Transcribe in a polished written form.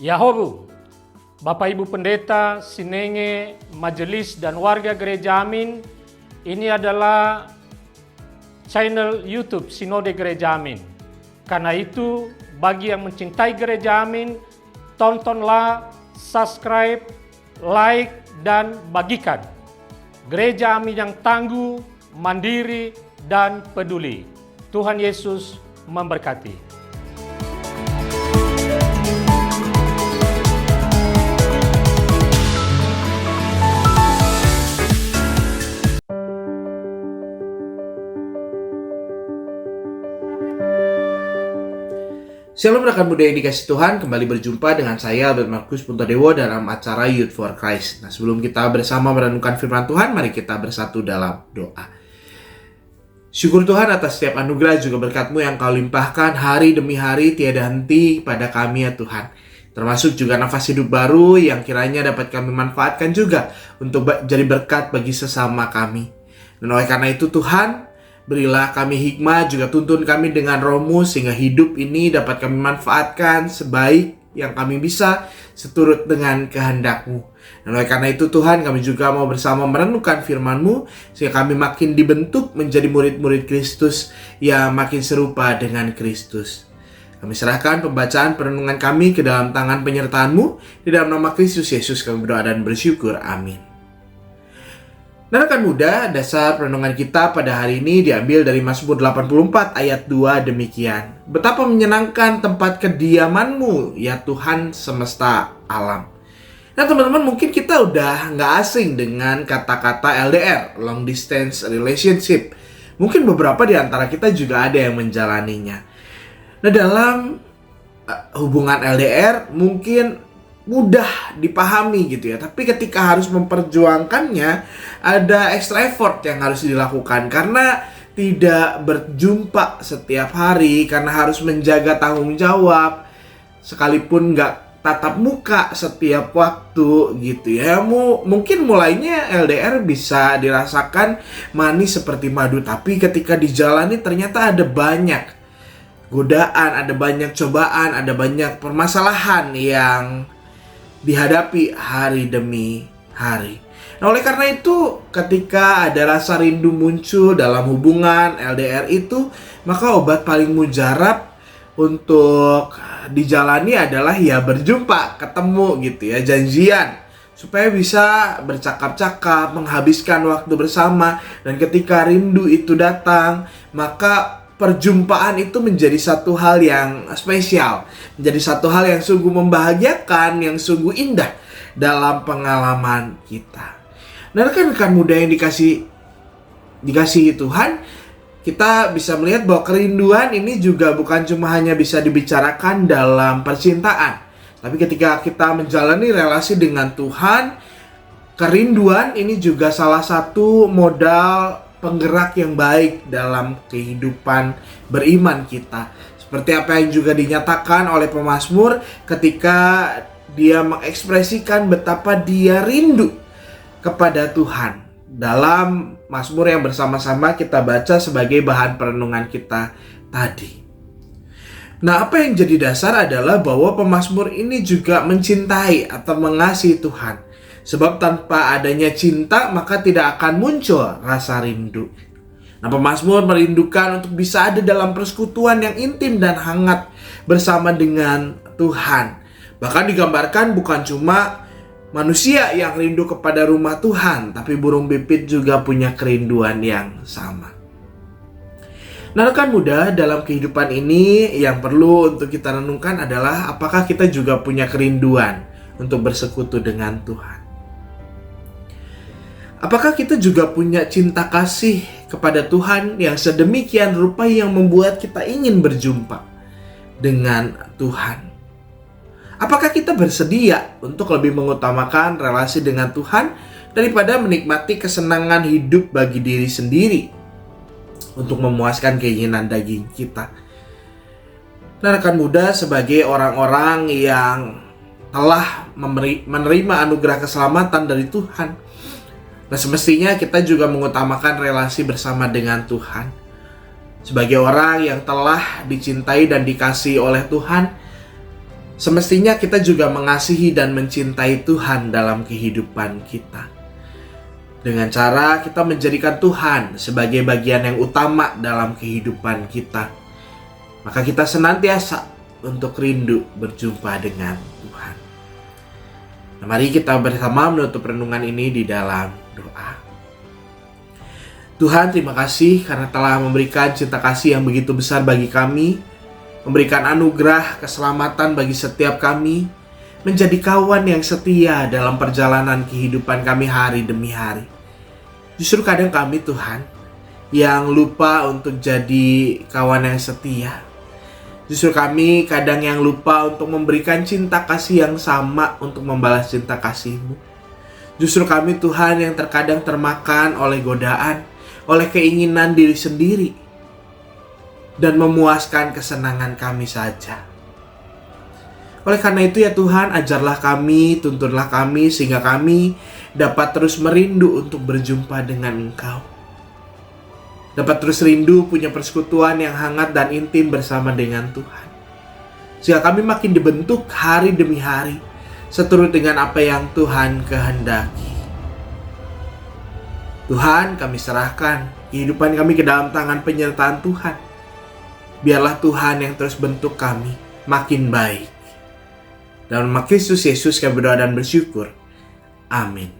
Yahobu, Bapak Ibu Pendeta, Sinenge, Majelis dan warga Gereja Amin, ini adalah channel YouTube Sinode Gereja Amin. Karena itu, bagi yang mencintai Gereja Amin, tontonlah, subscribe, like, dan bagikan. Gereja Amin yang tangguh, mandiri, dan peduli. Tuhan Yesus memberkati. Shalom rekan muda yang dikasih Tuhan, kembali berjumpa dengan saya Albert Markus Puntodewo dalam acara Youth for Christ. Nah, sebelum kita bersama merenungkan firman Tuhan, mari kita bersatu dalam doa. Syukur Tuhan atas setiap anugerah juga berkat-Mu yang Kau limpahkan hari demi hari tiada henti pada kami ya Tuhan. Termasuk juga nafas hidup baru yang kiranya dapat kami manfaatkan juga untuk jadi berkat bagi sesama kami. Dan oleh karena itu Tuhan, berilah kami hikmat, juga tuntun kami dengan Roh-Mu sehingga hidup ini dapat kami manfaatkan sebaik yang kami bisa seturut dengan kehendak-Mu. Dan oleh karena itu Tuhan, kami juga mau bersama merenungkan firman-Mu sehingga kami makin dibentuk menjadi murid-murid Kristus yang makin serupa dengan Kristus. Kami serahkan pembacaan perenungan kami ke dalam tangan penyertaan-Mu. Di dalam nama Kristus Yesus kami berdoa dan bersyukur. Amin. Nah, rekan muda, dasar perenungan kita pada hari ini diambil dari Mazmur 84 ayat 2 demikian. Betapa menyenangkan tempat kediaman-Mu, ya Tuhan semesta alam. Nah teman-teman, mungkin kita udah nggak asing dengan kata-kata LDR, Long Distance Relationship. Mungkin beberapa di antara kita juga ada yang menjalaninya. Nah dalam hubungan LDR mungkin mudah dipahami gitu ya. Tapi ketika harus memperjuangkannya, ada extra effort yang harus dilakukan. Karena tidak berjumpa setiap hari, karena harus menjaga tanggung jawab, sekalipun nggak tatap muka setiap waktu gitu ya. Mungkin mulainya LDR bisa dirasakan manis seperti madu. Tapi ketika dijalani ternyata ada banyak godaan, ada banyak cobaan, ada banyak permasalahan yang dihadapi hari demi hari. Nah, oleh karena itu, ketika ada rasa rindu muncul dalam hubungan LDR itu, maka obat paling mujarab untuk dijalani adalah ya berjumpa, ketemu gitu ya, janjian. Supaya bisa bercakap-cakap, menghabiskan waktu bersama. Dan ketika rindu itu datang, maka perjumpaan itu menjadi satu hal yang spesial, menjadi satu hal yang sungguh membahagiakan, yang sungguh indah dalam pengalaman kita. Nah, rekan-rekan muda yang dikasihi Tuhan, kita bisa melihat bahwa kerinduan ini juga bukan cuma hanya bisa dibicarakan dalam percintaan, tapi ketika kita menjalani relasi dengan Tuhan, kerinduan ini juga salah satu modal penggerak yang baik dalam kehidupan beriman kita. Seperti apa yang juga dinyatakan oleh pemazmur ketika dia mengekspresikan betapa dia rindu kepada Tuhan. Dalam mazmur yang bersama-sama kita baca sebagai bahan perenungan kita tadi. Nah, apa yang jadi dasar adalah bahwa pemazmur ini juga mencintai atau mengasihi Tuhan. Sebab tanpa adanya cinta maka tidak akan muncul rasa rindu. Nah, pemazmur merindukan untuk bisa ada dalam persekutuan yang intim dan hangat bersama dengan Tuhan. Bahkan digambarkan bukan cuma manusia yang rindu kepada rumah Tuhan, tapi burung pipit juga punya kerinduan yang sama. Nah, rekan muda, dalam kehidupan ini yang perlu untuk kita renungkan adalah apakah kita juga punya kerinduan untuk bersekutu dengan Tuhan. Apakah kita juga punya cinta kasih kepada Tuhan yang sedemikian rupa yang membuat kita ingin berjumpa dengan Tuhan? Apakah kita bersedia untuk lebih mengutamakan relasi dengan Tuhan daripada menikmati kesenangan hidup bagi diri sendiri untuk memuaskan keinginan daging kita? Nah, rekan muda, sebagai orang-orang yang telah menerima anugerah keselamatan dari Tuhan, nah semestinya kita juga mengutamakan relasi bersama dengan Tuhan. Sebagai orang yang telah dicintai dan dikasihi oleh Tuhan, Semestinya kita juga mengasihi dan mencintai Tuhan dalam kehidupan kita. Dengan cara kita menjadikan Tuhan sebagai bagian yang utama dalam kehidupan kita, maka kita senantiasa untuk rindu berjumpa dengan Tuhan. Nah, mari kita bersama menutup renungan ini di dalam doa. Tuhan, terima kasih karena telah memberikan cinta kasih yang begitu besar bagi kami, memberikan anugerah keselamatan bagi setiap kami, menjadi kawan yang setia dalam perjalanan kehidupan kami hari demi hari. Justru kadang kami, Tuhan, yang lupa untuk jadi kawan yang setia. Justru kami kadang yang lupa untuk memberikan cinta kasih yang sama untuk membalas cinta kasih-Mu. Justru kami, Tuhan, yang terkadang termakan oleh godaan, oleh keinginan diri sendiri, dan memuaskan kesenangan kami saja. Oleh karena itu ya Tuhan, ajarlah kami, tuntunlah kami, sehingga kami dapat terus merindu untuk berjumpa dengan Engkau. Dapat terus rindu punya persekutuan yang hangat dan intim bersama dengan Tuhan. Sehingga kami makin dibentuk hari demi hari, seturut dengan apa yang Tuhan kehendaki. Tuhan, kami serahkan kehidupan kami ke dalam tangan penyertaan Tuhan. Biarlah Tuhan yang terus bentuk kami makin baik. Dalam nama Kristus Yesus kami berdoa dan bersyukur. Amin.